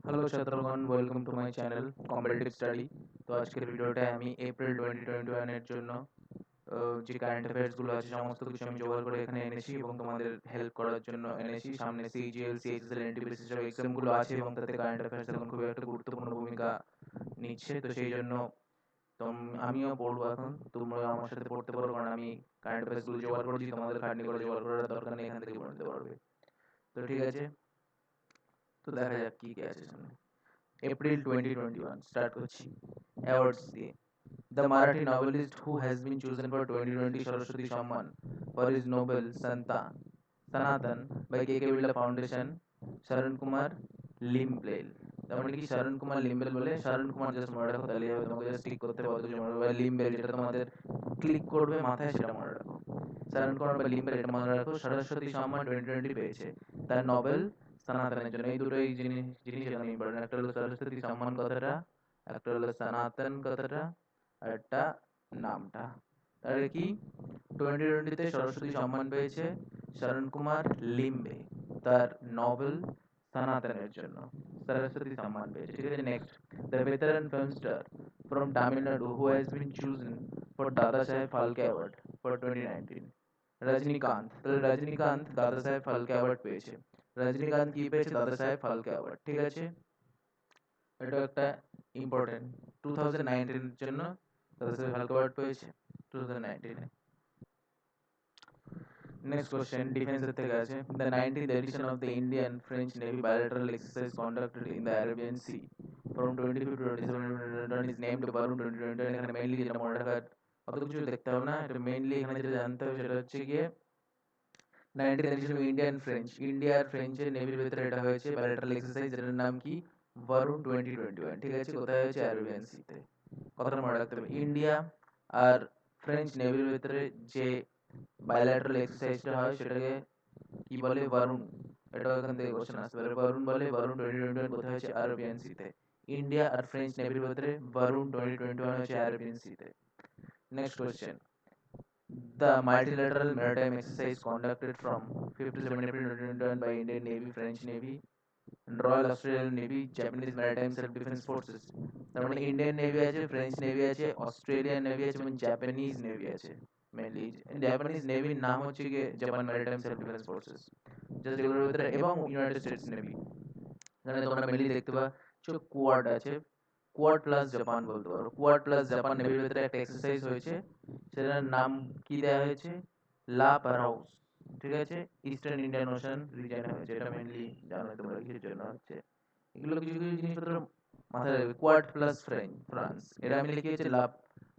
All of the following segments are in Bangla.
হ্যালো ছাত্রগণ, welcome to my channel competitive study. তো আজকের ভিডিওটায় আমি এপ্রিল 2021 এর জন্য যে কারেন্ট অ্যাফেয়ার্সগুলো আছে সমস্ত কিছু আমি জোগাড় করে এখানে এনেছি এবং তোমাদের হেল্প করার জন্য এনেছি। সামনে সিজিএল, সিএইচএসএল, এনটিপিসি সব এক্সামগুলো আছে এবং তাতে কারেন্ট অ্যাফেয়ার্স এখন খুবই একটা গুরুত্বপূর্ণ ভূমিকা নিচ্ছে। তো সেই জন্য আমিও পড়বো এখন, তোমরা আমার সাথে পড়তে পারো, কারণ আমি কারেন্ট অ্যাফেয়ার্সগুলো জোগাড় করেছি, তোমাদের খাটনি করে জোগাড় করার দরকার নেই, এখান থেকে পড়ে নিতে পারবে। তো ঠিক আছে, তো দেখা যাক কি কি আছে সামনে। এপ্রিল 2021 স্টার্ট করছি অ্যাওয়ার্ডস দিয়ে। The Marathi novelist who has been chosen for 2020 Saraswati Samman for his novel Sanatan by KK Birla Foundation, Sharan Kumar Limbel. তার মানে কি শারণ কুমার লিম্বেল বলে, শারণ কুমার জাস্ট মনে রাখো, তাহলে হবে, তোমাকে জাস্ট ক্লিক করতে হবে, কিছু মনে রাখবে। লিম্বেল যেটা তোমাদের ক্লিক করবে মাথায়, সেটা মনে রাখো। শারণ কুমার বা লিম্বেল এটা মনে রাখো। সরস্বতী সম্মান 2020 পেয়েছে তার নোবেল সনাতনের জন্য। এই দুটোই জিনিস এখানে ইম্পর্টেন্ট। একটা হলো সরস্বতী সম্মান কথাটা, একটা হলো সনাতন কথাটা, আর একটা নামটা। তাহলে কি 2020-তে সরস্বতী সম্মান পেয়েছে শরণ কুমার লিম্বে তার নোবেল সনাতনের জন্য, সরস্বতী সম্মান পেয়েছে। ঠিক আছে, next, the veteran film star from Tamil Nadu who has been chosen for Dadasaheb Phalke award for 2019, Rajinikanth. তাহলে রজনীকান্ত দাদা সাহেব ফালকে অ্যাওয়ার্ড পেয়েছে। রজনীকান্ত কি পেয়েছে? দাদা সাহেব ফালকে অ্যাওয়ার্ড। ঠিক আছে, এটা একটা ইম্পর্টেন্ট। 2019 এর জন্য দাদা সাহেব ফালকে অ্যাওয়ার্ড পেয়েছে 2019 এ। Next question, defense এর থেকে আছে। The 19th edition of the Indian French Navy bilateral exercise conducted in the Arabian Sea from 25 to 27 2021 is named Varun 2021। এখানে মেইনলি যেটা মনে রাখার, অত কিছু দেখতে হবে না, এটা মেইনলি এখানে যেটা জানতে হবে সেটা হচ্ছে গিয়ে 19th edition of Indian French, ইন্ডিয়ার ফ্রেঞ্চের নেভির ভেতরে এটা হয়েছে bilateral exercise, যেটার নাম কি ভারুন 2021। ঠিক আছে, কোথায় হয়েছে? আরবিয়ান সিতে। কথাটা মনে রাখতে হবে, ইন্ডিয়া আর ফ্রেঞ্চ নেভির ভেতরে যে বায়োল্যাটারাল এক্সারসাইজটা হয় সেটাকে কি বলে? ভারুন। এটাও এখান থেকে কোশ্চেন আসতে পারে। ভারুন বলে। ভারুন 2021 কোথায় হচ্ছে? আরবিয়ান সিতে। ইন্ডিয়া আর ফ্রেঞ্চ নেভির ভেতরে ভারুন 2021 হচ্ছে আরবিয়ান সিতে। Next question, the multilateral maritime exercise conducted from 5 to 7 April 2021 by Indian Navy, French Navy, Royal Australian Navy, Japanese Maritime Self-Defense Forces। তার মানে ইন্ডিয়ান নেভি আছে, ফ্রেঞ্চ নেভি আছে, অস্ট্রেলিয়ান নেভি আছে এবং জাপানিজ নেভি আছে। মেনলি জাপানিজ নেভির নাম হচ্ছে গিয়ে Japan maritime self defence forces, just এগুলোর ভিতরে, এবং ইউনাইটেড স্টেটস নেভি। এখানে তোমরা মেনলি দেখতে পাচ্ছ কোয়াড আছে, কোয়াড প্লাস জাপান বলতে পারো। কোয়াড প্লাস জাপান নেভির ভিতরে একটা এক্সারসাইজ হয়েছে, সেটার নাম কি দেওয়া হয়েছে? লা পারাউস। ঠিক আছে, ইস্টার্ন ইন্ডিয়ান ওশান রিজনে হয়েছে। এটা মেনলি জানো তোমরা কিসের জন্য হচ্ছে। এগুলো কিছু কিছু জিনিসপত্র মাথায় রাখবে। কোয়াড প্লাস ফ্রান্স, এটা আমি লিখেছি লা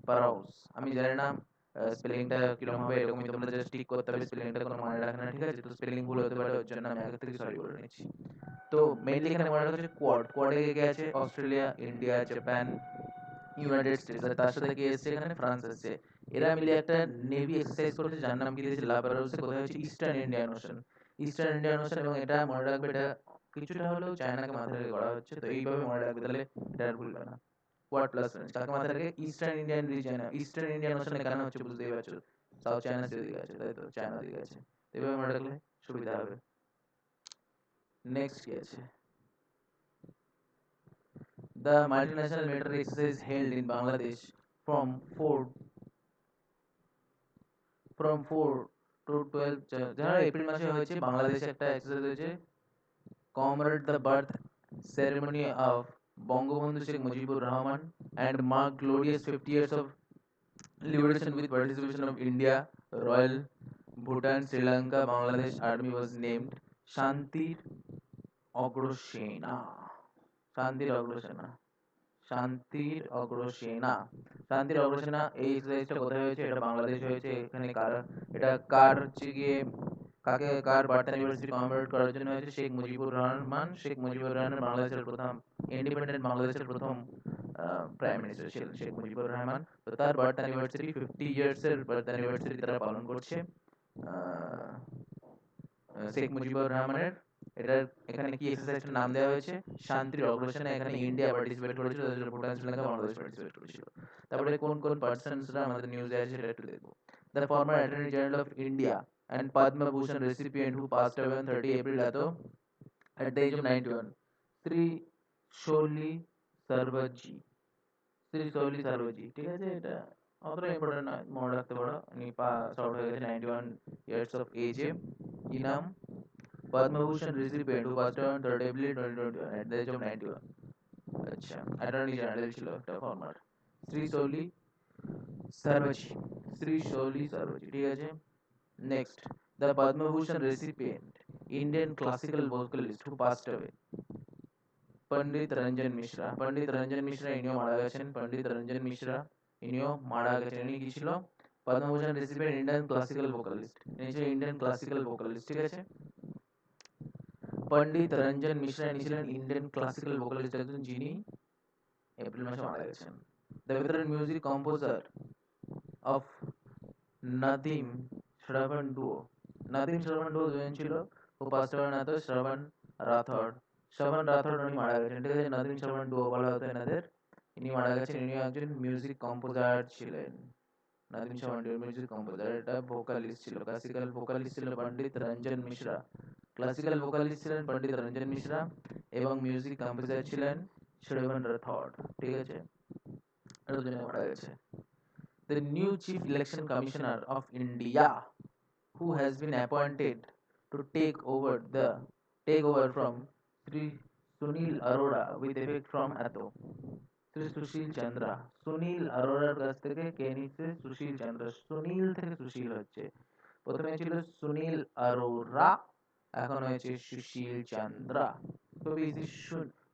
পারাউস। আমি জানি না স্পেলিংটা কিরকম হবে, এরকমই তোমরা জাস্ট টিক করতে হবে, স্পেলিংটা কোনো মানে রাখে না। ঠিক আছে, তো স্পেলিং ভুল হতে পারে, ওর জন্য আমি আগে থেকে সরি বলে নিচ্ছি। তো মেইনলি এখানে মনে রাখা হচ্ছে কোয়াড। কোয়াডে কে কে আছে? Australia, India, Japan, United States, আর তার সাথে কে এসছে? এখানে ফ্রান্স এসছে। এরা মিলে একটা নেভি এক্সারসাইজ করেছে যার নাম কি দিয়েছে? লা পারাউসে। কোথায় হচ্ছে? Eastern Indian ocean. Eastern Indian ocean, এবং এটা মনে রাখবে, এটা কিছুটা হলেও চায়নাকে মাথায় রেখে করা হচ্ছে, তো এইভাবে মনে রাখবে, তাহলে এটা আর ভুলবে না। কোয়াড প্লাস ফ্রেন্স কাকে মাথায় রেখে? Eastern Indian region. Eastern Indian ওশানে কেন হচ্ছে বুঝতেই পারছো, সাউথ চায়না সি দিকে আছে, তাই তো? চায়না দিকে আছে, তো এইভাবে মনে রাখলে সুবিধা হবে। নেক্সট কি আছে? The multinational military exercise held in Bangladesh from 4 from 4 to 12 যারা এপ্রিল মাসে হয়েছে, বাংলাদেশে একটা এক্সারসাইজ হয়েছে, commemorate the birth ceremony of Bangabandhu Sheikh Mujibur Rahman and mark glorious 50 years of liberation with participation of India, Royal Bhutan, Sri Lanka, Bangladesh army was named Shantir Agrosena. Shantir Agrosena, শান্তির অগ্রসেনা। শান্তির অগ্রসেনা, এই এক্সারসাইজটা কোথায় হয়েছে? এটা বাংলাদেশ হয়েছে। এখানে কার, এটা কার হচ্ছে গিয়ে, কার বার্থ অ্যানিভার্সারি কমেমোরেট করার জন্য হয়েছে? শেখ মুজিবুর রহমান। শেখ মুজিবুর রহমান বাংলাদেশের প্রথম ইন্ডিপেন্ডেন্ট, বাংলাদেশের প্রথম প্রাইম মিনিস্টার ছিলেন শেখ মুজিবুর রহমান। তো তার বার্থ অ্যানিভার্সারি, 50 ইয়ার্স এর বার্থ অ্যানিভার্সারি তারা পালন করছে শেখ মুজিবুর রহমানের। এটার এখানে কি এক্সারসাইজটার নাম দেওয়া হয়েছে? শান্তির অগ্রসেনা। এখানে ইন্ডিয়া পার্টিসিপেট করেছিল, ভুটান, শ্রীলঙ্কা, বাংলাদেশ পার্টিসিপেট করেছিল। তারপরে কোন কোন পার্সনসরা আমাদের নিউজে আছে সেটা একটু দেখবো। The former attorney general of India and Padma Bhushan recipient who passed away on 30 April at the age of 91, Sri শৌলি Sorabjee, Shri Soli Sorabjee, ঠিক আছে? এটা অতটা ইম্পর্টেন্ট নয়, মনে রাখতে পারো। উনি পাস আউট হয়ে গেছে 91 ইয়ার্স অফ এজে। কি নাম? Padma Bhushan recipient who passed on 3rd April 2021 at the age of 91। আচ্ছা, অ্যাটর্নি জেনারেল ছিল একটা ফর্মার, শ্রী শৌলি সার্ভাজি, শ্রী শৌলি সার্ভাজি, ঠিক আছে? Next, the Padma Bhushan recipient Indian classical vocalist who passed away, Pandit Ranjan Mishra. Pandit Ranjan Mishra ইনিও মারা গেছেন। পণ্ডিত রঞ্জন মিশ্রা ইনিও মারা গেছেন। ইনি কি ছিল? Padma Bhushan recipient Indian classical vocalist, ইনি ছিলেন ইন্ডিয়ান ক্লাসিক্যাল ভোকালিস্ট, ঠিক আছে? পণ্ডিত রঞ্জন মিশ্রা ইনি ছিলেন ইন্ডিয়ান ক্লাসিক্যাল ভোকালিস্ট, একজন যিনি এপ্রিল মাসে মারা গেছেন। The veteran music composer of Nadeem Shravan duo. Nadim Shravan duo দুজন ছিল, ও পাঁচটা না তো শ্রবণ রাথোড। শ্রবণ রাথোড উনি মারা গেছেন, ঠিক আছে? নাদিম শ্রবণ ডুও বলা হতো এনাদের। ইনি মারা গেছেন, ইনি একজন মিউজিক কম্পোজার ছিলেন। Nadim Shravan duo music composer, এটা ভোকালিস্ট ছিল, ক্লাসিক্যাল ভোকালিস্ট ছিল পণ্ডিত রঞ্জন মিশ্রা। ক্লাসিক্যাল ভোকালিস্ট ছিলেন পণ্ডিত রঞ্জন মিশ্রা এবং মিউজিক কম্পোজার ছিলেন শ্রবণ রাথোড, ঠিক আছে? এটা দুজনে মারা গেছে। The new Chief Election Commissioner of India, who has been appointed to take over from Sri Sunil Arora with effect from Ato, Sri Sushil Chandra। Sunil আরোরার কাছ থেকে কে নিচ্ছে? সুশীল চন্দ্র। সুনীল থেকে সুশীল হচ্ছে, প্রথমে ছিল সুনীল আরোরা, এখন হয়েছে সুশীল চন্দ্রা। খুবই ইজি।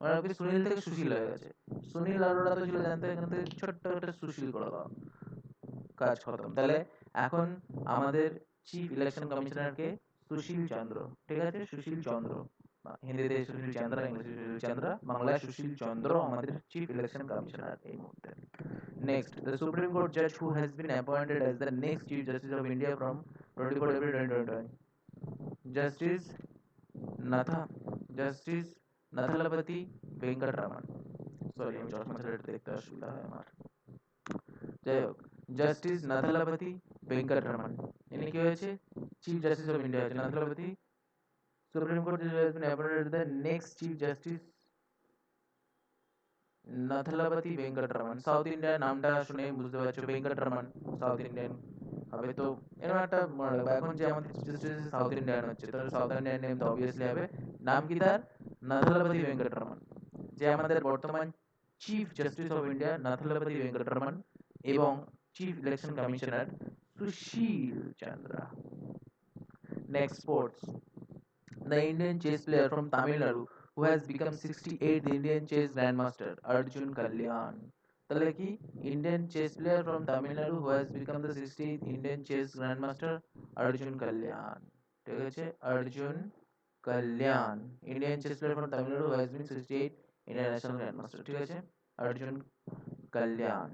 মানে কি সুনীল থেকে সুশীল হয়ে গেছে। সুনীল আরোরা তো ছিল জানতে, এখান থেকে ছোট্ট একটা সুশীল করে দাও, কাজ খতম। তাহলে এখন আমাদের চিফ ইলেকশন কমিশনার কে? সুশীল চন্দ্র, ঠিক আছে? সুশীল চন্দ্র, হিন্দিতে সুশীল চন্দ্র, ইংলিশে সুশীল চন্দ্র, বাংলায় সুশীল চন্দ্র আমাদের চিফ ইলেকশন কমিশনার এই মুহূর্তে। Next, the Supreme Court judge who has been appointed as the next Chief Justice of India from 24 April 2021, Justice Natha, Justice Nathalapati Venkatraman। Sorry, আমি চশমা ছাড়া এটা দেখতে অসুবিধা হয় আমার। যাই হোক, জাস্টিস নাথালাপতি ভেঙ্কটরমন, ইনি কি হয়েছে? চিফ জাস্টিস অফ ইন্ডিয়া হয়েছে Nuthalapati. Supreme court has been appointed the next chief justice Nuthalapati Venkataramana. South ইন্ডিয়ার নামটা শুনে বুঝতে পারছো, ভেঙ্কটরমন সাউথ ইন্ডিয়ান হবে, তো এরকম একটা মনে রাখবে। এখন যে আমাদের চিফ জাস্টিস সাউথ ইন্ডিয়ান হচ্ছে, তাহলে সাউথ ইন্ডিয়ান নেম তো অবভিয়াসলি হবে। নাম কি তার? নাথালাপতি ভেঙ্কটরমন। যে আমাদের বর্তমান chief justice of India Nuthalapati Venkataramana এবং chief election commissioner Sushil Chandra. Next, sports. The Indian chess player from Tamil Nadu who has become 68th Indian chess grandmaster Arjun Kalyan। তাহলে কি? Indian chess player from Tamil Nadu who has become the 68th Indian chess grandmaster Arjun Kalyan, ঠিক আছে? Arjun Kalyan, Indian chess player from Tamil Nadu who has been 68 Indian national grandmaster, ঠিক আছে? অর্জুন কল্যাণ,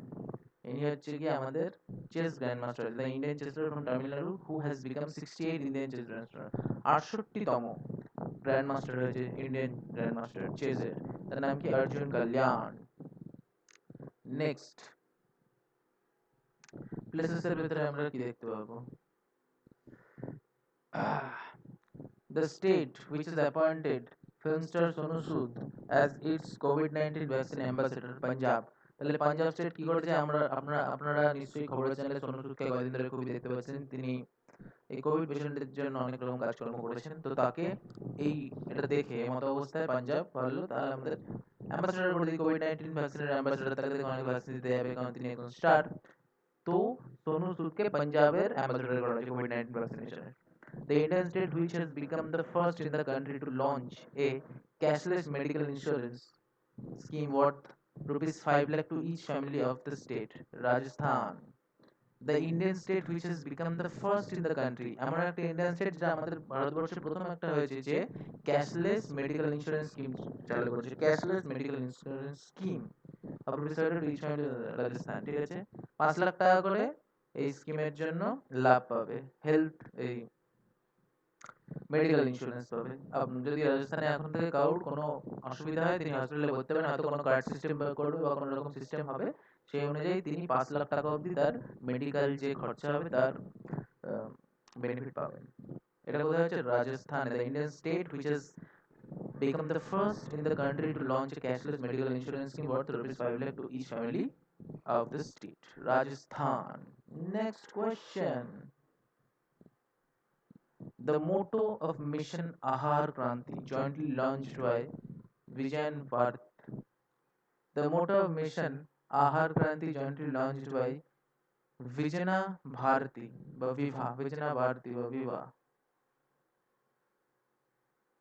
ইনি হচ্ছে কি আমাদের chess grandmaster, the Indian chess player from Tamil Nadu who has become 68 Indian chess grandmaster, 68তম গ্র্যান্ডমাস্টার হয়েছে ইন্ডিয়ান গ্র্যান্ডমাস্টার চেসের, তার নাম কি? অর্জুন কল্যাণ। নেক্সট, প্লেসেসের ভিতরে আমরা কি দেখতে পাবো? The state which has appointed film star Sonu Sood as its COVID-19 vaccine ambassador, Punjab। তাহলে পাঞ্জাব স্টেট কি করেছে? আপনারা নিশ্চয়ই খবরের চ্যানেলে সোনু সুদকে কয়েকদিন ধরে খুবই দেখতে পাচ্ছেন। তিনি এই কোভিড পেশেন্টদের জন্য অনেক রকম কাজকর্ম করেছেন, তো তাকে এই এটা দেখে মতো অবস্থায় পাঞ্জাব ভাবলো তাহলে আমাদের অ্যাম্বাসেডর করে দিই, কোভিড-19 ভ্যাকসিনের অ্যাম্বাসেডর, তাকে দেখে অনেক ভ্যাকসিন দিতে যাবে, কারণ তিনি এখন স্টার। তো সোনু সুদকে পাঞ্জাবের অ্যাম্বাসেডর করা হয়েছে COVID-19 ভ্যাকসিনেশনের। The Indian state which has become the first in the country to launch a cashless medical insurance scheme worth rupees 5 lakh to each family of the state, Rajasthan। The Indian state which has become the first in the country, এমন একটা ইন্ডিয়ান স্টেট যেটা আমাদের ভারতবর্ষে প্রথম একটা হয়েছে যে ক্যাশলেস মেডিকেল ইন্স্যুরেন্স স্কিম চালু করেছে, cashless medical insurance scheme Rajasthan, ঠিক আছে? 5 লাখ টাকা করে এই স্কিমের জন্য লাভ পাবে, হেলথ এই মেডিকেল ইন্স্যুরেন্স পাবে। যদি রাজস্থানে এখন থেকে কারোর কোনো অসুবিধা হয়, তিনি হসপিটালে ভর্তি হবেন, হয়তো কোনো কার্ড সিস্টেম করবে বা কোনো রকম সিস্টেম হবে, সেই অনুযায়ী তিনি 5 লাখ টাকা অবধি তার মেডিকেল যে খরচা হবে তার বেনিফিট পাবেন। এটা কোথায় হচ্ছে? রাজস্থানে। The Indian state which has become the first in the country to launch a cashless medical insurance scheme worth rupees 5 lakh to each family of the state? Rajasthan. Next question. The motto of Mission Ahar Kranti, jointly launched by Vijayan Bharat. The motto of Mission Ahar Kranti, jointly launched by Vijana Bharati, Vijana Bharati, Viva,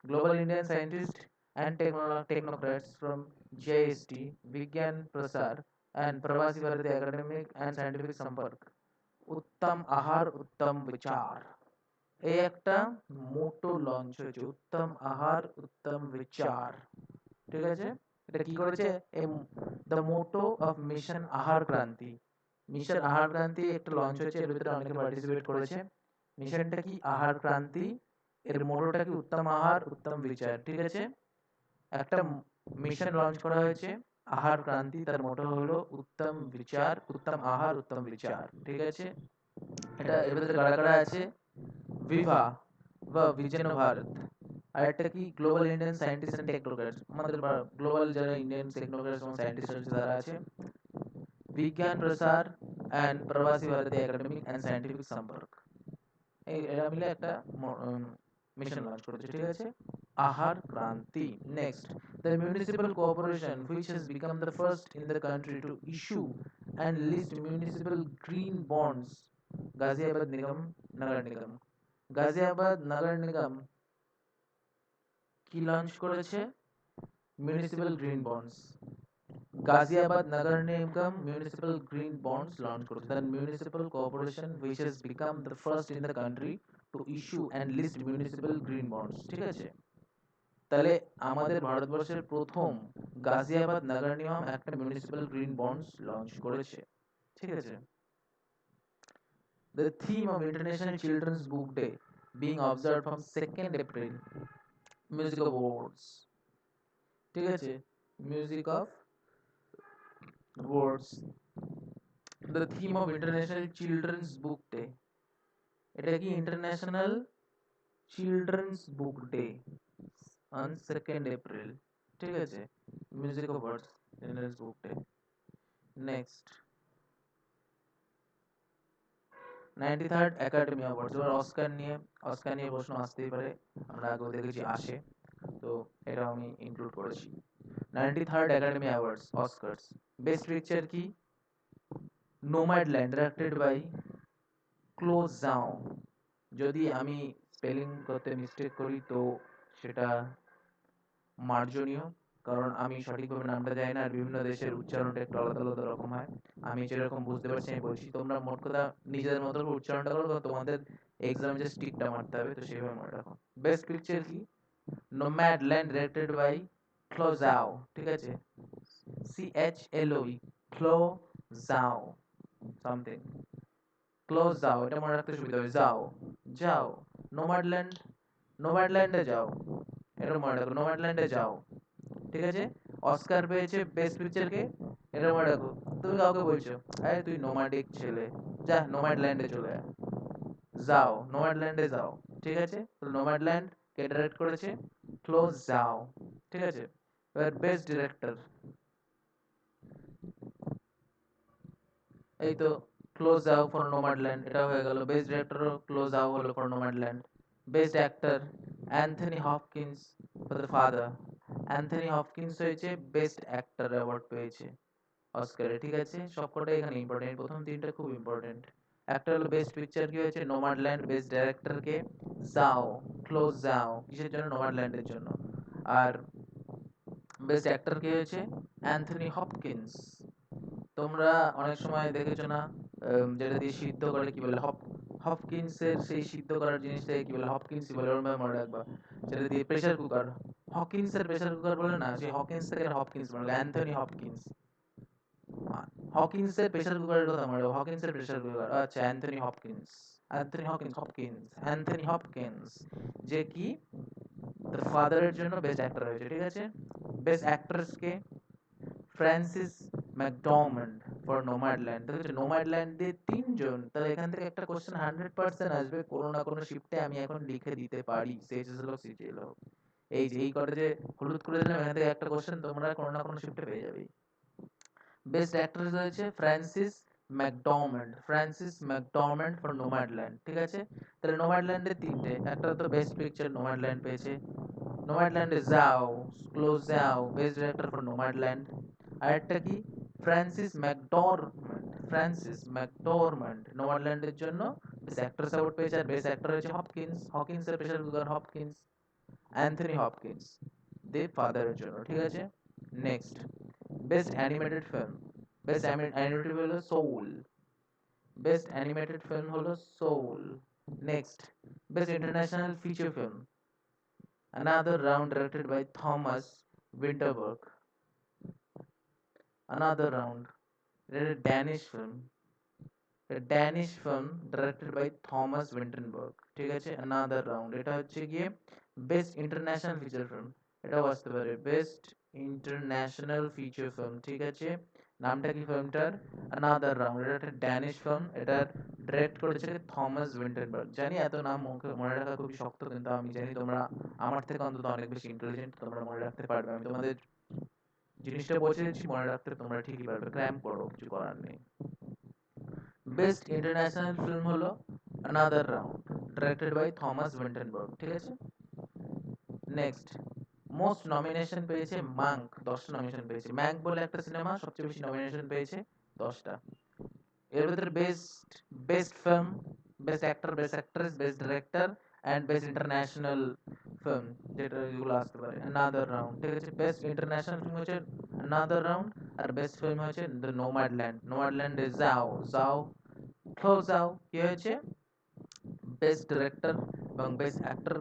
global Indian scientists and technocrats from GIST, Vigyan Prasar, and Pravasi Bharati Academic and Scientific Sampark. উত্তম আহার উত্তম বিচার, এই একটা মোটো লঞ্চ হয়েছে, উত্তম আহার উত্তম বিচার। ঠিক আছে, এটা কি করেছে? দ্য মোটো অফ মিশন আহার ক্রান্তি, মিশন আহার ক্রান্তি একটা লঞ্চ হয়েছে, এর ভিতরে অনেকে পার্টিসিপেট করেছে। মিশনটা কি? আহার ক্রান্তি। এর মোটোটা কি? উত্তম আহার উত্তম বিচার। ঠিক আছে, একটা মিশন লঞ্চ করা হয়েছে আহার ক্রান্তি, তার মোটো হলো উত্তম বিচার, উত্তম আহার উত্তম বিচার। ঠিক আছে, এটা এর ভিতরে কারা কারা আছে? ভিভা বা ভিজেন ভারত, আর একটা কি? গ্লোবাল ইন্ডিয়ান সায়েন্টিস্ট এন্ড টেকনোক্র্যাটস, আমাদের গ্লোবাল যারা ইন্ডিয়ান টেকনোক্র্যাটস এবং সায়েন্টিস্ট আছে তারা আছে। বিজ্ঞান প্রসার অ্যান্ড প্রবাসী ভারতী একাডেমিক অ্যান্ড সায়েন্টিফিক সম্পর্ক, এই এরা মিলে একটা মিশন লঞ্চ করেছে। ঠিক আছে, Aahaar Kranti. Next, the municipal corporation which has become the first in the country to issue and list municipal green bonds, Ghaziabad Nigam Nagar Nigam. Ghaziabad Nagar Nigam কি লঞ্চ করেছে? Municipal green bonds. Ghaziabad Nagar Nigam municipal green bonds launch করেছে। The municipal corporation which has become the first in the country to issue and list municipal green bonds। ঠিক আছে, তাহলে আমাদের ভারতবর্ষের প্রথম গাজিয়াবাদ নগর নিগম একটা মিউনিসিপাল গ্রিন বন্ডস লঞ্চ করেছে। ঠিক আছে, the theme of International Children's Book Day being observed from 2nd April, music of words। ঠিক আছে, music of words, the theme of International Children's Book Day, এটা কি? International Children's Book Day on 2nd April। ঠিক আছে, music of words, Children's Book Day। Next, 93rd academy awards. এবার অস্কার নিয়ে প্রশ্ন আসতেই পারে, আমরা আগেও দেখেছি আসে, তো এটা আমি ইনক্লুড করেছি। 93rd academy awards, Oscars. Best picture কি? Nomadland, directed by Chloe Zhao. যদি আমি স্পেলিং করতে মিস্টেক করি তো সেটা মার্জনীয়, কারণ আমি সঠিকভাবে নামটা জানি না, আর বিভিন্ন দেশের উচ্চারণটা একটু আলাদা আলাদা রকম হয়। আমি যেরকম বুঝতে পারছি আমি বলছি, তোমরা মোট কথা নিজেদের মতো করে উচ্চারণটা করো, তোমাদের এক্সামে যে স্টিকটা মারতে হবে, তো সেভাবে মনে রাখো। বেস্ট পিকচার কি? নোম্যাডল্যান্ড, ডিরেক্টেড বাই ক্লো জাও। ঠিক আছে, CHLOE, ক্লো জাও সামথিং, ক্লো জাও, এটা মনে রাখতে সুবিধা হবে। যাও যাও, নোম্যাডল্যান্ড, নোম্যাডল্যান্ডে যাও, এটা মনে রাখো, নোম্যাডল্যান্ডে যাও। ঠিক আছে, অস্কার পেয়েছে বেস্ট পিকচারকে, এটা মনে রাখো। তুমি কাউকে বলছো, আরে তুই নোম্যাডিক ছেলে, যা নোম্যাডল্যান্ডে চলে আয়, যাও নোম্যাডল্যান্ডে যাও। ঠিক আছে, তো নোম্যাডল্যান্ড কে ডাইরেক্ট করেছে? ক্লো জাও। ঠিক আছে, এবার বেস্ট ডিরেক্টর, এই তো ক্লো জাও ফর নোম্যাডল্যান্ড, এটা হয়ে গেল। বেস্ট ডিরেক্টরও ক্লো জাও হলো for Nomadland. Best actor Anthony Hopkins for the Father, Anthony Hopkins হয়েছে বেস্ট অ্যাক্টর অ্যাওয়ার্ড পেয়েছে অস্কারে। ঠিক আছে, সবকটাই এখানে ইম্পর্টেন্ট, প্রথম তিনটা খুব ইম্পর্টেন্ট। একটা হলো বেস্ট পিকচার কি হয়েছে? নোম্যাডল্যান্ড। বেস্ট ডাইরেক্টর কে? জাও, ক্লোজ জাও। কিসের জন্য? নোম্যাডল্যান্ডের জন্য। আর বেস্ট অ্যাক্টর কে হয়েছে? Anthony Hopkins. তোমরা অনেক সময় দেখেছো না, যেটা দিয়ে সিদ্ধ করে কি বলে? হপকিন্সের সেই সিদ্ধ করার জিনিসটাকে কি বলে? হপকিন্সই বলে, ওর মনে রাখবা। সেটা দিয়ে প্রেসার কুকার, হকিন্সের প্রেসার কুকার বলে না, সেই হকিন্স থেকে হপকিন্স মনে রাখবে, অ্যান্থনি হপকিন্স। হকিন্সের প্রেসার কুকারের কথা মনে রাখো, হকিন্সের প্রেসার কুকার, আচ্ছা Anthony Hopkins, Anthony Hopkins, Anthony Hopkins, যে কি দ্য ফাদারের জন্য বেস্ট অ্যাক্টর হয়েছে। ঠিক আছে, বেস্ট অ্যাক্ট্রেস কে? Frances McDormand for Nomadland. দেখেছো, নোম্যাডল্যান্ড দিয়ে তিনজন, তাহলে এখান থেকে একটা কোশ্চেন 100% আসবে কোনো না কোনো শিফটে, আমি এখন লিখে দিতে পারি, সিএচএসএল হোক সিজিএল হোক। এই যে এই কটা যে হলুদ করে দিলাম, এখান থেকে একটা কোশ্চেন তোমরা কোনো না কোনো শিফটে পেয়ে যাবে। বেস্ট অ্যাক্ট্রেস হয়েছে ফ্রান্সিস ম্যাকডরম্যান্ড ফর নোম্যাডল্যান্ড, ঠিক আছে। তাহলে নোম্যাডল্যান্ডের তিনটে, একটা তো বেস্ট পিকচার নোম্যাডল্যান্ড পেয়েছে, নোম্যাডল্যান্ডে যাও বেস্ট ডিরেক্টর ফর নোম্যাডল্যান্ড। আরেকটা কি ফ্রান্সিস ম্যাকডরম্যান্ড নোম্যাডল্যান্ডের জন্য বেস্ট অ্যাক্ট্রেস অ্যাওয়ার্ড পেয়েছে। আর বেস্ট অ্যাক্টর হয়েছে হকিন্সের pressure cooker Anthony Hopkins, the ফাদারের জন্য, ঠিক আছে। Next best animated film, best animated হলো Soul. Next best international feature film, another round directed by Thomas Winterberg, another round, এটা Danish film directed by Thomas Winterberg, ঠিক আছে। another round, এটা হচ্ছে গিয়ে বেস্ট ইন্টারন্যাশনাল ফিচার ফিল্ম, এটাও আসতে পারে বেস্ট ইন্টারন্যাশনাল ফিচার ফিল্ম, ঠিক আছে। নামটা কি ফিল্মটার? another round, এটা একটা ড্যানিশ ফিল্ম, এটা ডিরেক্ট করেছে থমাস উইন্টারবার্গ। জানি এত নাম মুখে মনে রাখা খুবই শক্ত, কিন্তু আমি জানি তোমরা আমার থেকে অন্তত অনেক বেশি ইন্টেলিজেন্ট, তোমরা মনে রাখতে পারবে। আমি তোমাদের জিনিসটা পৌঁছে দিচ্ছি, মনে রাখতে তোমরা ঠিকই পারবে, ক্র্যাম করো, কিছু করার নেই। বেস্ট ইন্টারন্যাশনাল ফিল্ম হলো another round, directed by Thomas Winterberg, ঠিক আছে। নেক্সট মোস্ট নমিনেশন পেয়েছে মাঙ্ক, 10টা নমিনেশন পেয়েছে। ম্যাঙ্ক বলে একটা সিনেমা সবচেয়ে বেশি নমিনেশন পেয়েছে, 10টা। এর ভিতরে best film, best actor, best actress, best director and best international film, যেটা এগুলো আসতে পারে another round, ঠিক আছে। বেস্ট ইন্টারন্যাশনাল ফিল্ম হচ্ছে another round, আর বেস্ট ফিল্ম হচ্ছে দ্য নোম্যাডল্যান্ডে যাও কি হয়েছে বেস্ট ডিরেক্টর, এবং বেস্ট অ্যাক্টর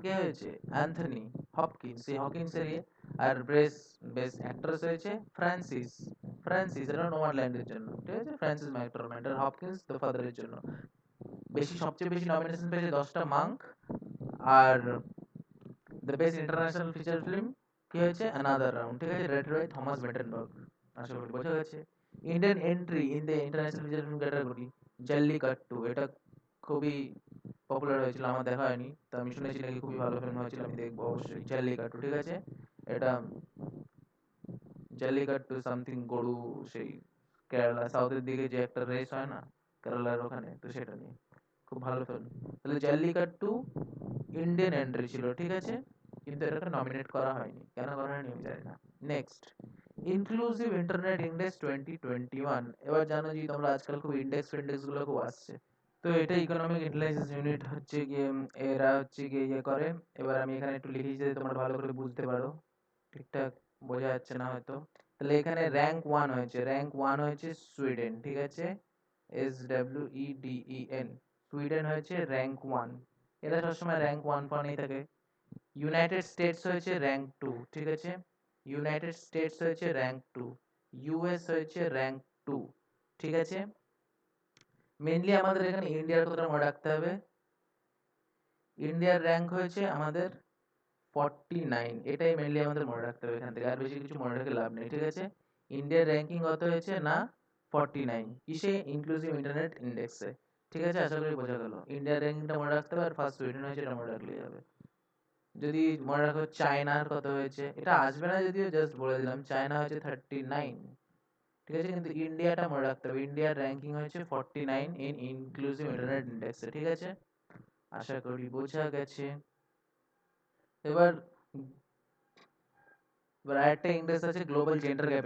কে হয়েছে অ্যান্থনি হপকিন্স, এই হকিন্সের ইয়ে। আর বেস্ট অ্যাক্ট্রেস হয়েছে ফ্রান্সিস, এটা নোম্যাডল্যান্ডের জন্য, ঠিক আছে। ফ্রান্সিস ম্যাকডরম্যান্ড, আর হপকিন্স দ্য ফাদারের জন্য। সবচেয়ে বেশি নমিনেশন পেয়েছে 10টা monk. Are the best international feature film কি হয়েছে another round, ঠিক আছে, ডিরেক্টেড বাই থমাস উইন্টারবার্গ। আশা করি বোঝা গেছে। Indian entry in the international feature film category, jallikattu, এটা খুবই পপুলার হয়েছিল, আমার দেখা হয়নি, তো আমি শুনেছি নাকি খুবই ভালো ফিল্ম হয়েছিল, আমি দেখবো অবশ্যই। জাল্লিকাট্টু, ঠিক আছে। এটা জাল্লিকাট্টু সামথিং গরু, সেই কেরালা সাউথের দিকে যে একটা রেস হয় না কেরালার ওখানে, তো সেটা নিয়ে খুব ভালো ফিল্ম। তাহলে জাল্লিকাট্টু ইন্ডিয়ান এন্ট্রি ছিল, ঠিক আছে, কিন্তু এটাকে নমিনেট করা হয়নি, কেন করা হয়নি আমি জানি না। নেক্সট ইনক্লুসিভ ইন্টারনেট ইন্ডেক্স 2021, এবার জানো যে তোমরা আজকাল খুব ইন্ডেক্স গুলো খুব আসছে, তো এটা ইকোনমিক ইন্টেলিজেন্স ইউনিট হচ্ছে গিয়ে এরা হচ্ছে গিয়ে ইয়ে করে। এবার আমি এখানে একটু লিখেছি যাতে তোমরা ভালো করে বুঝতে পারো, ঠিকঠাক বোঝা যাচ্ছে না হয়তো। তাহলে এখানে র্যাঙ্ক 1 হয়েছে সুইডেন, ঠিক আছে, SWEDEN, সুইডেন হয়েছে র্যাঙ্ক 1। এরা সবসময় র্যাঙ্ক 1 পানেই থাকে। ইউনাইটেড স্টেটস হয়েছে র্যাঙ্ক 2, ঠিক আছে, ইউনাইটেড স্টেটস হয়েছে র্যাঙ্ক 2, ইউএস হয়েছে র্যাঙ্ক 2, ঠিক আছে। মেনলি আমাদের এখানে ইন্ডিয়ার কথা মনে রাখতে হবে। ইন্ডিয়ার র্যাঙ্ক হয়েছে আমাদের 49, এটাই মেনলি আমাদের মনে রাখতে হবে এখান থেকে, আর বেশি কিছু মনে রেখে লাভ নেই, ঠিক আছে। ইন্ডিয়ার র্যাঙ্কিং কত হয়েছে না 49, কিসে? ইনক্লুসিভ ইন্টারনেট ইন্ডেক্সে, ঠিক আছে। আশা করি বোঝা গেল। ইন্ডিয়ার র্যাঙ্কিংটা মনে রাখতে হবে, আর ফার্স্ট সুইডেন হয়েছে এটা মনে রাখলেই হবে। যদি মনে রাখো চায়নার কত হয়েছে, এটা আসবে না যদিও, জাস্ট বলে দিলাম, চায়না হয়েছে 39, ঠিক আছে, কিন্তু ইন্ডিয়াটা মনে রাখতে হবে, ইন্ডিয়ার র্যাঙ্কিং হয়েছে 49 ইন ইনক্লুসিভ ইন্টারনেট ইন্ডেক্সে, ঠিক আছে। আশা করি বোঝা গেছে। এবার আরেকটা ইন্ডেক্স আছে গ্লোবাল জেন্ডার গ্যাপ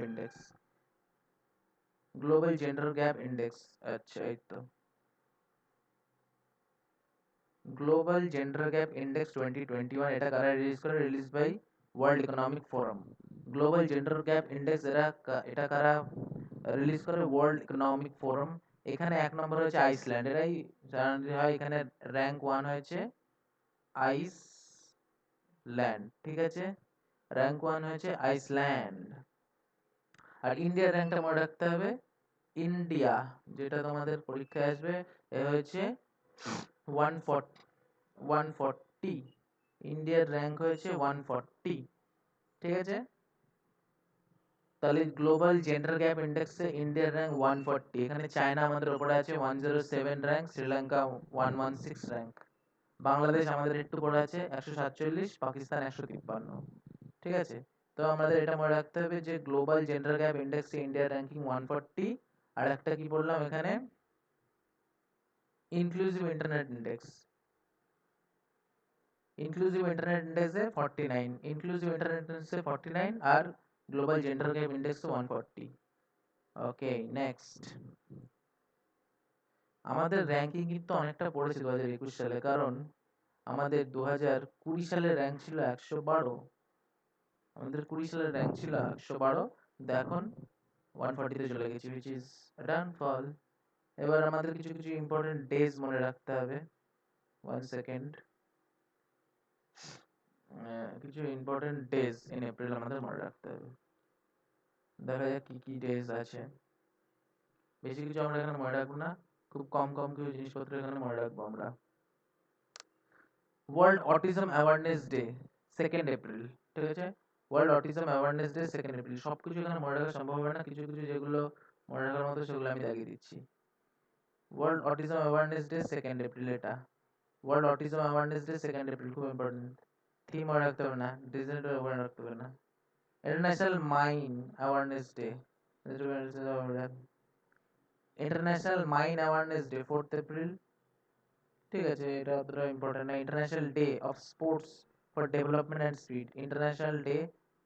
ইন্ডেক্স, আচ্ছা এই তো গ্লোবাল জেন্ডার গ্যাপ ইন্ডেক্স 2021, এটা কারা release by World Economic Forum. Global gender gap index এটা কারা রিলিজ করে? World Economic Forum. এখানে 1 নম্বর হয়েছে আইসল্যান্ড, এরাই জানাতে হয়, এখানে র্যাঙ্ক 1 হয়েছে আইসল্যান্ড, ঠিক আছে, র্যাঙ্ক 1 হয়েছে আইসল্যান্ড। আর ইন্ডিয়ার র্যাঙ্কটা মনে রাখতে হবে, ইন্ডিয়া, যেটা তোমাদের পরীক্ষায় আসবে, এ হয়েছে 140, ইন্ডিয়ার র্যাঙ্ক হয়েছে 140, ঠিক আছে। তাহলে গ্লোবাল জেন্ডার গ্যাপ ইন্ডেক্সে ইন্ডিয়ার র্যাঙ্ক 140, এখানে চায়না আমাদের উপরে আছে 107 র্যাঙ্ক, শ্রীলঙ্কা 116 র্যাঙ্ক, বাংলাদেশ আমাদের একটু পরে আছে 147, পাকিস্তান 153, ঠিক আছে। তো আমাদের এটা মনে রাখতে হবে যে গ্লোবাল জেন্ডার গ্যাপ ইন্ডেক্সে ইন্ডিয়া র্যাঙ্কিং 140, আর একটা কি বললাম এখানে, inclusive internet index, inclusive internet ইন্ডেক্সে 49, ইনক্লুসিভ ইন্টারনেট ইন্ডেক্সে 49 আর গ্লোবাল জেন্ডার গ্যাপ ইন্ডেক্সে 140। Okay, next. আমাদের র্যাঙ্কিং কিন্তু অনেকটা পড়েছে 2021 সালে, কারণ আমাদের 2020 সালের র্যাঙ্ক ছিল 112, আমাদের 20 সালের র্যাঙ্ক ছিল 112, কিন্তু এখন 140 তে চলে গেছি, which is a downfall। এবার আমাদের কিছু কিছু ইম্পর্টেন্ট ডেজ মনে রাখতে হবে। 1 সেকেন্ড। কিছু ইম্পর্টেন্ট ডেজ ইন এপ্রিল আমাদের মনে রাখতে হবে। দেখা যাক কি কি ডেজ আছে। বেশি কিছু আমরা এখানে মনে রাখবো না, খুব কম কম কিছু জিনিসপত্র এখানে মনে রাখবো আমরা। World autism awareness day 2 April, ঠিক আছে। World autism awareness day 2 April. সব কিছু এখানে মনে রাখা সম্ভব হবে না, কিছু কিছু যেগুলো মনে রাখার মতো সেগুলো আমি দেখিয়ে দিচ্ছি। World autism awareness day 2 April, এটা world autism awareness day 2 April, খুব ইম্পর্টেন্ট। থিম মনে রাখতে হবে না, ডিজাইনটা মনে রাখতে হবে না। International mine awareness day, international mine awareness day 4 April, ঠিক আছে, এটা অতটা ইম্পর্টেন্ট না। International day of sports for development and speed, international day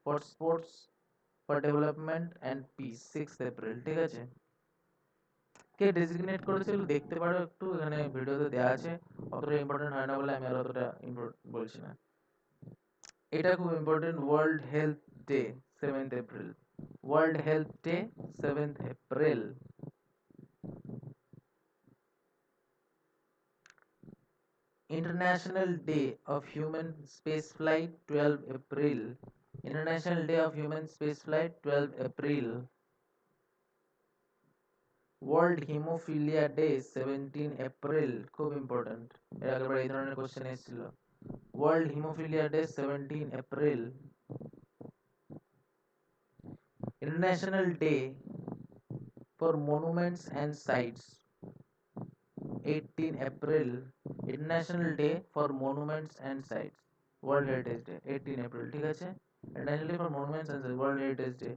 for sports for development and peace 6 April, ঠিক আছে। কে ডেজিগনেট করেছিল দেখতে পারো একটু, এখানে ভিডিওতে দেওয়া আছে, অতটা ইম্পর্টেন্ট হয় না বলে আমি আর অতটা বলছি না। এটা খুব important, world health day 7 April, world health day 7 April. International Day of Human Spaceflight 12 April, International Day of Human Spaceflight 12 April. World Hemophilia Day 17 April, খুব ইম্পর্টেন্ট, এর আগেরবার এই ধরনের কোশ্চেন এসেছিল। World Hemophilia Day 17 April. International Day for Monuments and Sites 18 April, International Day for Monuments and Sites, World Heritage Day 18 April, ঠিক আছে। International Day for Monuments and Sites, World Heritage Day,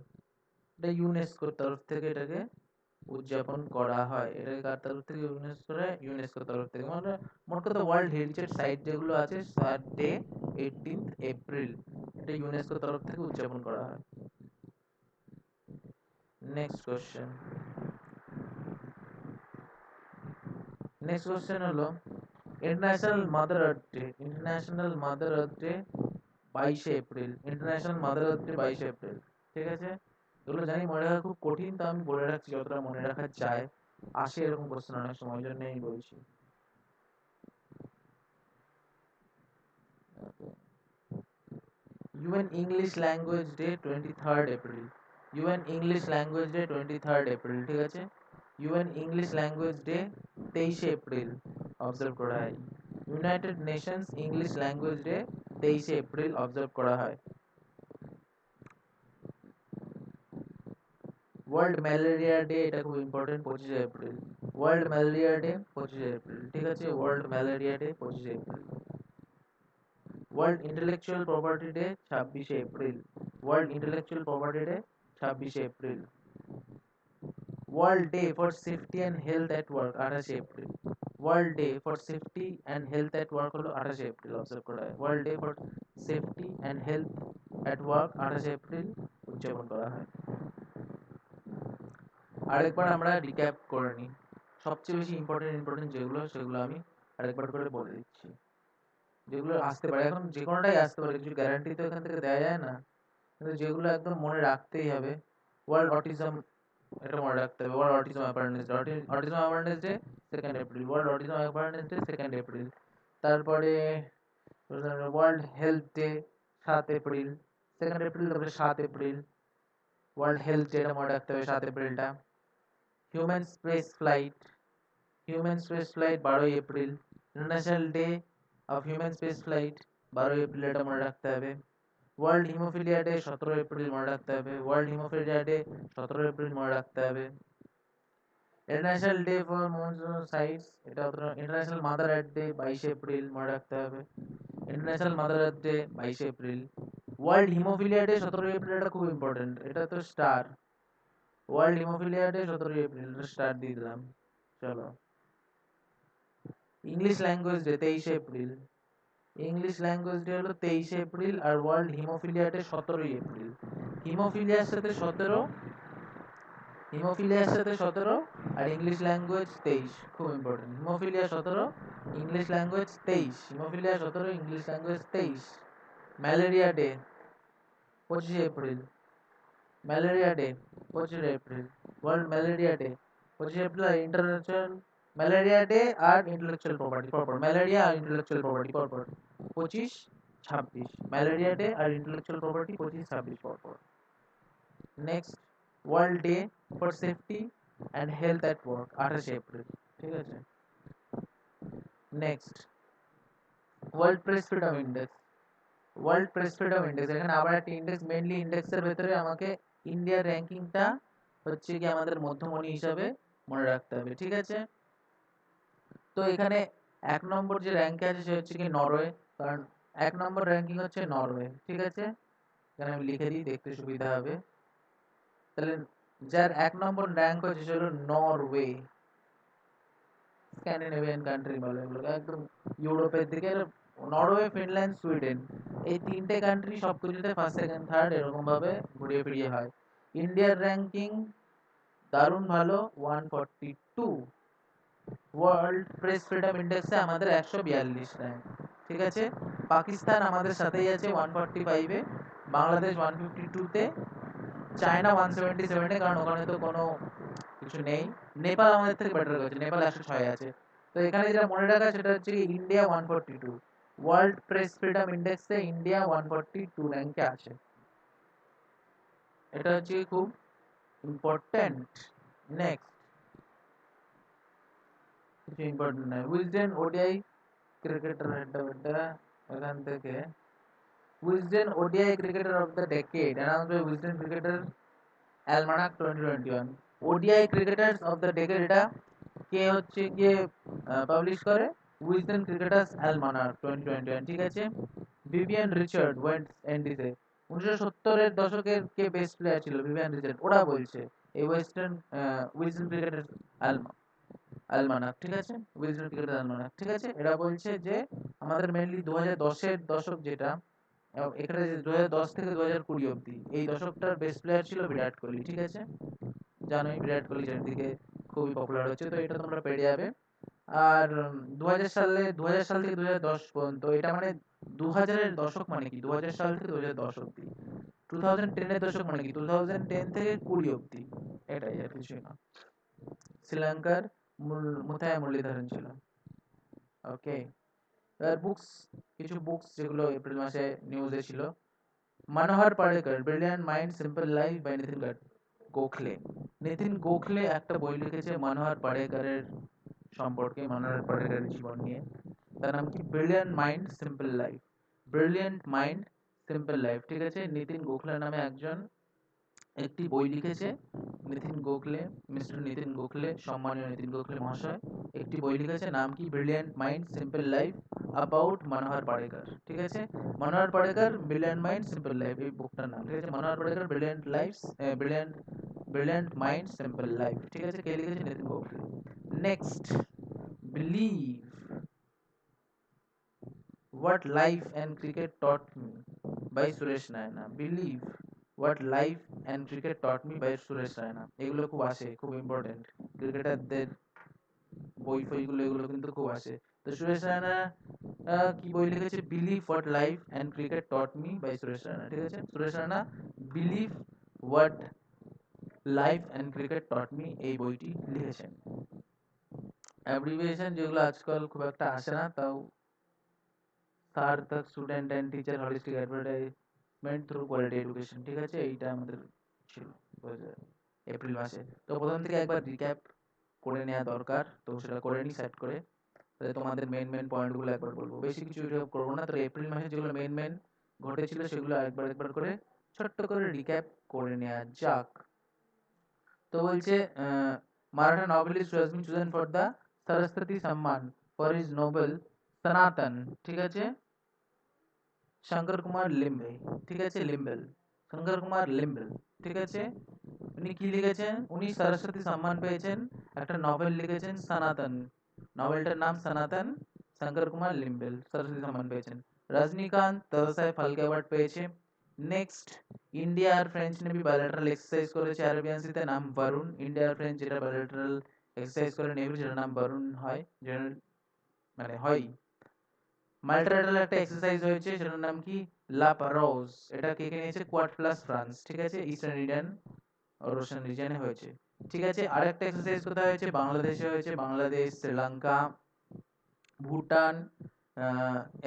এটা ইউনেস্কোর তরফ থেকে এটাকে উদযাপন করা হয়। এটাকে কার তরফ থেকে ইউনেস্কোর তরফ থেকে, মানে মোট কথা ওয়ার্ল্ড হেরিটেজ সাইট যেগুলো আছে তার ডে 18 এপ্রিল, এটা ইউনেস্কোর তরফ থেকে উদযাপন করা হয়। নেক্সট কোশ্চেন, নেক্সট কোশ্চেন হলো international mother earth day, international mother earth day 22 April, international mother earth day 22 April, ঠিক আছে। এগুলো জানি মনে রাখা খুব কঠিন, তো আমি বলে রাখছি যতটা মনে রাখা যায়, আসে এরকম কোশ্চেন অনেক সময়, ওই জন্যই বলছি। UN English Language Day 23rd April, UN English Language Day 23rd April, ঠিক আছে। UN English Language Day 23 April observe করা হয়। United Nations English language day 23 April observe করা হয়। ওয়ার্ল্ড ম্যালেরিয়া ডে, এটা খুব important, 25 April, world malaria day 25 April, ঠিক আছে। World malaria day 25 April. World intellectual property day 26 April, world intellectual property day 26 April. World day for safety and health at work 28 April, world day for safety and health at work হলো 28 এপ্রিল অবজার্ভ করা হয়। World day for safety and health at work 28 April উদযাপন করা হয়। আরেকবার আমরা রিক্যাপ করে নিই, সবচেয়ে বেশি ইম্পর্টেন্ট যেগুলো সেগুলো আমি আরেকবার করে বলে দিচ্ছি, যেগুলো আসতে পারে, এখন যে কোনোটাই আসতে পারে, কিছু গ্যারান্টি তো এখান থেকে দেওয়া যায় না, কিন্তু যেগুলো একদম মনে রাখতেই হবে। ওয়ার্ল্ড অটিজম, এটা মনে রাখতে হবে, world autism awareness day, autism awareness day 2 April, world autism awareness day 2 April. তারপরে world health day 7 April, 2 April, তারপরে 7 এপ্রিল ওয়ার্ল্ড হেলথ ডে, এটা মনে রাখতে হবে 7 এপ্রিলটা। Human space flight, human space flight 12 April, international day of human space flight 12 April, এটা মনে রাখতে হবে। ওয়ার্ল্ড হিমোফিলিয়া ডে 17 এপ্রিল মনে রাখতে হবে, ওয়ার্ল্ড হিমোফিলিয়া ডে 17 এপ্রিল মনে রাখতে হবে। ইন্টারন্যাশনাল ডে ফর সাইটস, এটা international mother earth day 22 April মনে রাখতে হবে। International mother earth day 22 April. World haemophilia day 17 April, এটা খুব ইম্পর্টেন্ট, এটা তো star. World haemophilia day 17 April, star দিয়ে দিলাম। চলো, English language day 23 April. English language day হলো 23 এপ্রিল, আর ওয়ার্ল্ড হিমোফিলিয়া ডে 17 এপ্রিল। হিমোফিলিয়ার সাথে 17, হিমোফিলিয়ার সাথে 17, আর ইংলিশ ল্যাঙ্গুয়েজ 23, খুব important. Hemophilia 17, English language 23। Hemophilia 17, English language 23। Malaria day 25 April. Malaria day 25 April. World malaria day 25 April. আর ইন্টারন্যাশনাল ম্যালেরিয়া ডে আর ইন্টেলেকচুয়াল প্রপার্টি পরপর, ম্যালেরিয়া আর ইন্টেলেকচুয়াল প্রপার্টি পরপর 25 26। ম্যালেরিয়া ডে আর ইন্টেলেকচুয়াল প্রপার্টি 25 26 পরপর। Next, world day for safety and health at work 28 April. ঠিক আছে। Next, world press freedom index. World press freedom index, এখানে আবার একটা ইন্ডেক্স, মেইনলি ইন্ডেক্সের ভেতরে আমাকে ইন্ডিয়ার র্যাঙ্কিংটা হচ্ছে কি আমাদের মধ্যমণি হিসাবে মনে রাখতে হবে। ঠিক আছে। তো এখানে 1 নম্বর যে র্যাঙ্কে আছে সে হচ্ছে কি নরওয়ে, কারণ 1 নম্বর র্যাঙ্কিং হচ্ছে নরওয়ে। ঠিক আছে, এখানে আমি লিখে দিই, দেখতে সুবিধা হবে। তাহলে যার 1 নম্বর র্যাঙ্ক হচ্ছে সেটা হলো নরওয়ে। স্ক্যান্ডিনেভিয়ান কান্ট্রি বলে এগুলোকে, একদম ইউরোপের দিকে। নরওয়ে, ফিনল্যান্ড, সুইডেন, এই 3টে কান্ট্রি সব কিছুতে ফার্স্ট সেকেন্ড থার্ড এরকম ভাবে ঘুরিয়ে ফিরিয়ে হয়। ইন্ডিয়ার র্যাঙ্কিং দারুণ ভালো, 142। ওয়ার্ল্ড প্রেস ফ্রিডম ইন্ডেক্সে আমাদের 142 র্যাঙ্ক। ঠিক আছে। পাকিস্তান আমাদের সাথেই আছে 145-এ, বাংলাদেশ 152-তে, চায়না 177-এ, কারণ ওখানে তো কোনো কিছু নেই। নেপাল আমাদের থেকে বেটার করেছে, নেপাল 106 আছে। তো এখানে যেটা মনে রাখা সেটা হচ্ছে ইন্ডিয়া 142, ওয়ার্ল্ড প্রেস ফ্রিডম ইন্ডেক্সে ইন্ডিয়া 142 র্যাঙ্কে আছে। এটা হচ্ছে খুব ইম্পর্টেন্ট। নেক্সট, কিছু ইম্পর্টেন্ট নয়, উইজডেন ওডিআই ক্রিকেটার, এটা এখান থেকে Wisden ODI cricketer of the decade announced by Wisden cricketer almanac 2021। ODI cricketers of the decade, এটা কে হচ্ছে গিয়ে পাবলিশ করে? Wisden cricketers almanac 2021। ঠিক আছে। ভিভিয়ান রিচার্ড ওয়েন্ট এন্ডিসে, 1970-এর দশকের কে বেস্ট প্লেয়ার ছিল? ভিভিয়ান রিচার্ড, ওরা বলছে এই উইজডেন ক্রিকেটার্স অ্যালমানাক। ঠিক আছে, উইজডেন ক্রিকেটার্স অ্যালমানাক। ঠিক আছে, এরা বলছে যে আমাদের মেইনলি 2010-এর দশক, যেটা এখানে 2010 থেকে 2020 অব্দি, এই দশকটার বেস্ট প্লেয়ার ছিল বিরাট কোহলি। ঠিক আছে, জানোই বিরাট কোহলি চারিদিকে খুবই পপুলার হচ্ছে, তো এটা তোমরা পেরে যাবে। আর 2000 সাল থেকে 2010 পর্যন্ত, এটা মানে 2000-এর দশক মানে কি, 2000 সাল থেকে 2010 অব্দি। 2010-এর দশক মানে কি, 2010 থেকে 20 অব্দি, এটাই আর কিছুই না। শ্রীলঙ্কার মুথায়া মুরলীধরন ছিল। ওকে, এবার বুকস, কিছু বুকস যেগুলো এপ্রিল মাসে নিউজে ছিল। Manohar Parrikar, brilliant mind simple life by Nitin Gokhale. Nitin Gokhale একটা বই লিখেছে মনোহর পাড়েকরের সম্পর্কে, মনোহর পাড়েকরের জীবন নিয়ে। তার নাম কি? Brilliant mind simple life. Brilliant mind simple life. ঠিক আছে, নিতিন গোখলে নামে একজন একটি বই লিখেছে। নিতিন গোখলে, মিস্টার নিতিন গোখলে, সম্মানীয় নিতিন গোখলে মহাশয় একটি বই লিখেছে, নাম কি? Brilliant mind simple life about Manohar Parrikar. ঠিক আছে, Manohar Parrikar brilliant mind simple life, এই বুকটার নাম। ঠিক আছে, Manohar Parrikar brilliant life, brilliant brilliant mind simple life. ঠিক আছে, কে লিখেছে? Nitin Gokhale. Next, believe what life and cricket taught me by Suresh Raina. Believe what life and cricket taught me by Suresh Raina. এগুলো খুব আসে, খুব ইম্পর্টেন্ট, ক্রিকেটারদের বই ফইগুলো এগুলো কিন্তু খুব আসে। তো সুরেশ রায়না কি বই লিখেছে? Believe what life and cricket taught me by Suresh Raina. ঠিক আছে, Suresh Raina believe what life and cricket taught me এই বইটি লিখেছেন। অ্যাব্রিভিয়েশন যেগুলো আজকাল খুব একটা আসে না, তাও সার্থক student and teacher holistic advertisement through quality education. ঠিক আছে, এইটা আমাদের ছিল এপ্রিল মাসে। তো প্রথম থেকে একবার রিক্যাপ করে নেওয়া দরকার, তো সেটা করে নিই সেট করে। তাহলে তোমাদের মেন পয়েন্টগুলো একবার বলবো, বেশি কিছু রিক্যাপ করবো না। তো এপ্রিল মাসে যেগুলো মেন ঘটেছিল সেগুলো একবার করে ছোট্ট করে রিক্যাপ করে নেওয়া যাক। তো বলছে Maratha novelist who has been chosen for the Saraswati Samman for his novel Sanatan, ঠিক আছে? শঙ্কর কুমার লিম্বে, ঠিক আছে? লিম্বেল, শঙ্কর কুমার লিম্বেল, ঠিক আছে? উনি কি লিখেছেন? উনি সরস্বতী সম্মান পেয়েছেন, একটা নভেল লিখেছেন সনাতন, নভেলটার নাম সনাতন, শঙ্কর কুমার লিম্বেল সরস্বতী সম্মান পেয়েছেন। রজনীকান্ত দাদাসাহেব ফালকে অ্যাওয়ার্ড পেয়েছে। নেক্সট, ইন্ডিয়া আর ফ্রেঞ্চ নেভি বায়োলেটারাল এক্সারসাইজ করেছে আরবিয়ান সিতে, নাম বরুণ। ইন্ডিয়া আর ফ্রেঞ্চ যেটা বায়োলেটারাল এক্সারসাইজ করে নেভি, সেটার নাম বরুণ হয়, জেনারেল মানে হয়। মাল্টিলেটারাল একটা এক্সারসাইজ হয়েছে, সেটার নাম কি? লা পারোজ। এটা কে কে নিয়েছে? কোয়াড প্লাস ফ্রান্স, ঠিক আছে? ইস্টার্ন ইন্ডিয়ান রোশন রিজনে হয়েছে, ঠিক আছে? আরেকটা এক্সারসাইজ কোথায় হয়েছে? বাংলাদেশে হয়েছে। বাংলাদেশ, শ্রীলঙ্কা, ভুটান,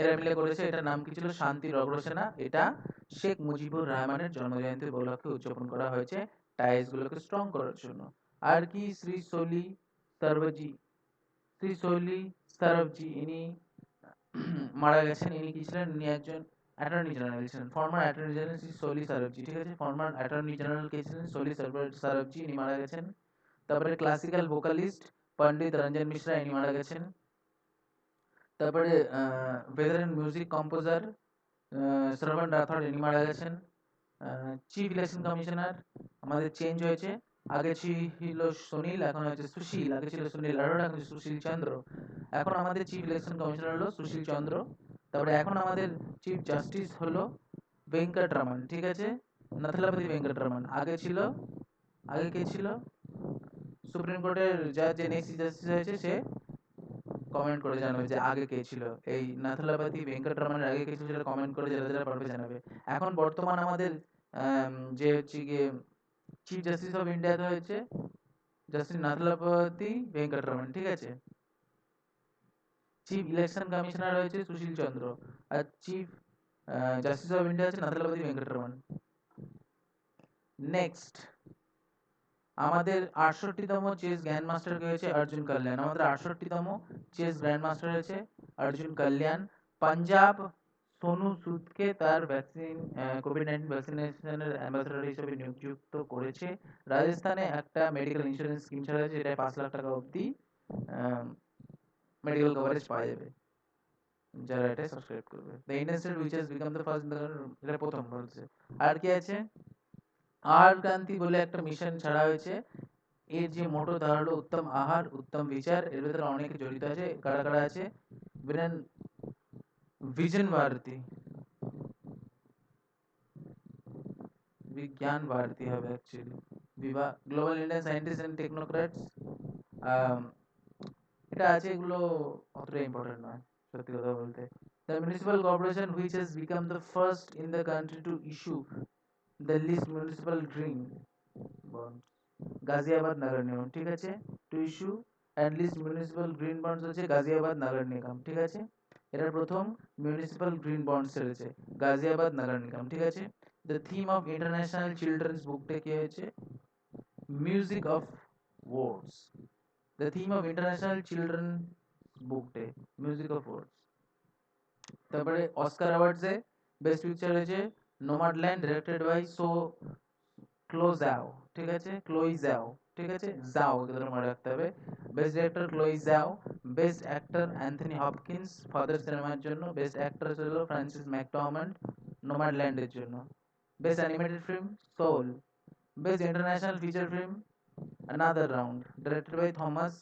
এরা মিলে করেছে। এটার নাম কি ছিল? শান্তির অগ্রসেনা। এটা শেখ মুজিবুর রহমানের জন্মজয়ন্তী উপলক্ষে উদযাপন করা হয়েছে, টাইস গুলোকে স্ট্রং করার জন্য। আর কি? শ্রী সোলি সরবজি, শ্রী সোলি সরবজি, ইনি মারা গেছেন। ইনি কি ছিলেন? ইনি একজন অ্যাটর্নি জেনারেল ছিলেন, former attorney general Shri Soli Sorabjee, ঠিক আছে? ফর্মার অ্যাটর্নি জেনারেল কে ছিলেন? সোলি সরবজি, ইনি মারা গেছেন। তারপরে ক্লাসিক্যাল ভোকালিস্ট পণ্ডিত রঞ্জন মিশ্রা, ইনি মারা গেছেন। তারপরে ভেটারান মিউজিক কম্পোজার শ্রবণ রাথোড, ইনি মারা গেছেন। চিফ ইলেকশন কমিশনার আমাদের চেঞ্জ হয়েছে, আগে ছিল সুনীল, এখন হয়েছে সুশীল। আগে ছিল সুনীল অরোরা, এখন সুশীল চন্দ্র। এখন আমাদের চিফ ইলেকশন কমিশনার হলো সুশীল চন্দ্র। তারপরে এখন আমাদের চিফ জাস্টিস হলো ভেঙ্কটরমন, ঠিক আছে? নথলাপতি ভেঙ্কটরমন। আগে কে ছিল? সুপ্রিম কোর্টের জাজ, যে নেক্সট জাস্টিস হয়েছে, সে কমেন্ট করে জানাবে যে আগে কে ছিল। এই নাথলাপতি ভেঙ্কটরমনের আগে কে ছিল সেটা কমেন্ট করে যারা যারা পারবে জানাবে। এখন বর্তমান আমাদের যে হচ্ছে গিয়ে চিফ জাস্টিস অফ ইন্ডিয়াতে হয়েছে জাস্টিস নাথলাপতি ভেঙ্কটরমন, ঠিক আছে? চিফ ইলেকশন কমিশনার হয়েছে সুশীল চন্দ্র, আর চিফ জাস্টিস অফ ইন্ডিয়া হচ্ছে নাথলাপতি ভেঙ্কটরমন। নেক্সট, আমাদের 68তম চেস গ্র্যান্ড মাস্টার কে হয়েছে অর্জুন কল্যাণ। আমাদের 68তম চেস গ্র্যান্ড মাস্টার হয়েছে অর্জুন কল্যাণ। পাঞ্জাব সোনু সুদকে তার ভ্যাকসিন, কোভিড-19 ভ্যাকসিনেশনের অ্যাম্বাসেডর হিসেবে নিযুক্ত করেছে। রাজস্থানে একটা মেডিকেল ইন্স্যুরেন্স স্কিম ছাড়া হয়েছে, এটা 5 লাখ টাকা অবধি মেডিকেল কভারেজ পাওয়া যাবে যারা এটা সাবস্ক্রাইব করবে। The Indian state which has become the first, এটা প্রথম বলছে। আর কি আছে? আহার ক্রান্তি বলে একটা মিশন ছাড়া হয়েছে। এর যে মোটো তা হলো উত্তম আহার উত্তম বিচার। এর ভিতরে অনেকে জড়িত আছে, কারা কারা আছে? विजन भारती, विज्ञान भारती হবে actually, Vibha global Indian scientist and technocrats. এটা আছে, এগুলো অতটা ইম্পর্টেন্ট নয় সত্যি কথা বলতে। The municipal corporation which has become the first in the country to issue the list municipal green bond, Ghaziabad Nagar Nigam, ঠিক আছে? To issue and list municipal green bonds হচ্ছে গাজিয়াবাদ নগর নিগম, ঠিক আছে? এটার প্রথম মিউনিসিপাল গ্রিন বন্ডস ছেড়েছে গাজিয়াবাদ নগর নিগম, ঠিক আছে? The theme of international children's বুকটা কি হয়েছে? Music of words. The theme of international children book day, music of words. তারপরে অস্কার অ্যাওয়ার্ডসে বেস্ট পিকচার হয়েছে নোম্যাডল্যান্ড, ডিরেক্টেড বাই সো ক্লোজাও, ঠিক আছে? ক্লোইজাও, ঠিক আছে? জাও এগুলো মনে রাখতে হবে। Best director Chloe Zhao. Best actor Anthony Hopkins Father সিনেমার জন্য। বেস্ট অ্যাক্ট্রেস হলো ফ্রান্সিস ম্যাকডরমান্ড নোম্যাডল্যান্ডের জন্য। Best animated film Soul. Best international feature film Another Round, directed by Thomas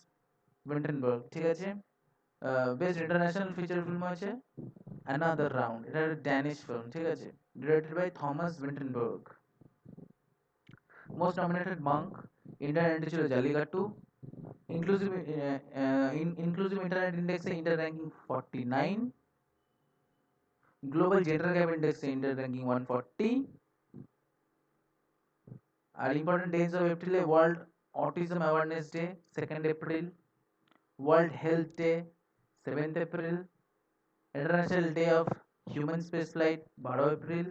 Vinterberg, ঠিক আছে? বেস্ট ইন্টারন্যাশনাল ফিচার ফিল্ম হয়েছে অ্যানাদার রাউন্ড, এটা একটা ড্যানিশ ফিল্ম, ঠিক আছে? Directed by Thomas Vinterberg. Most nominated Mank, Indian entry ছিল জালিকাট্টু। ইনক্লুসিভ ইন্টারনেট ইন্ডেক্সে India ranking 49। Global gender gap ইন্ডেক্সে ইন্ডিয়া র্যাঙ্কিং 140। আর ইম্পর্টেন্ট ডেজ অফ এপ্রিলে world autism awareness day 2nd April, world health day 7th April, international day of human space flight 12 April,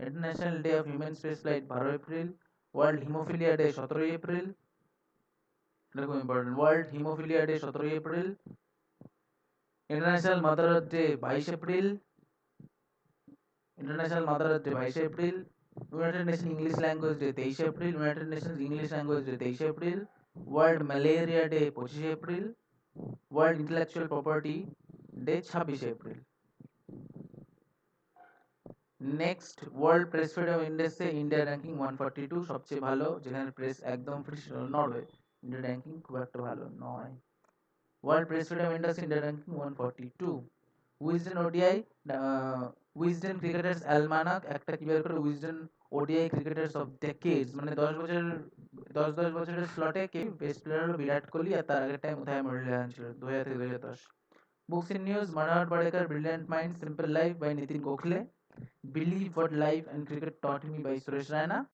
international day of human space flight 12 April, world haemophilia day 17 April, এটা খুব important, world haemophilia day 17 April, international mother earth day 22 April, international mother earth day 22 April, United Nation English language day 23 April, United Nations English language day 23 April, world malaria day 25 April, world intellectual property day 26 April. Next, world press freedom ইন্ডেক্সে ইন্ডিয়া র্যাঙ্কিং 142, সবচেয়ে ভালো, যেখানে প্রেস একদম ফ্রি ছিল নরওয়ে। ইন্ডিয়া র্যাঙ্কিং খুব একটা ভালো নয়। World press freedom index India ranking 142। Wisden ODI, Wisden cricketers almanack একটা কি বের করে, Wisden ODI cricketers of decades, মানে 10 বছরের স্লটে কে বেস্ট প্লেয়ার হলো বিরাট কোহলি, আর তার আগের টাইম উদয় মুরলীধরন ছিল 2000 থেকে 2010। Books in news, Manohar Parrikar brilliant mind simple life by Nitin Gokhale, believe what life and cricket taught me by Suresh Raina,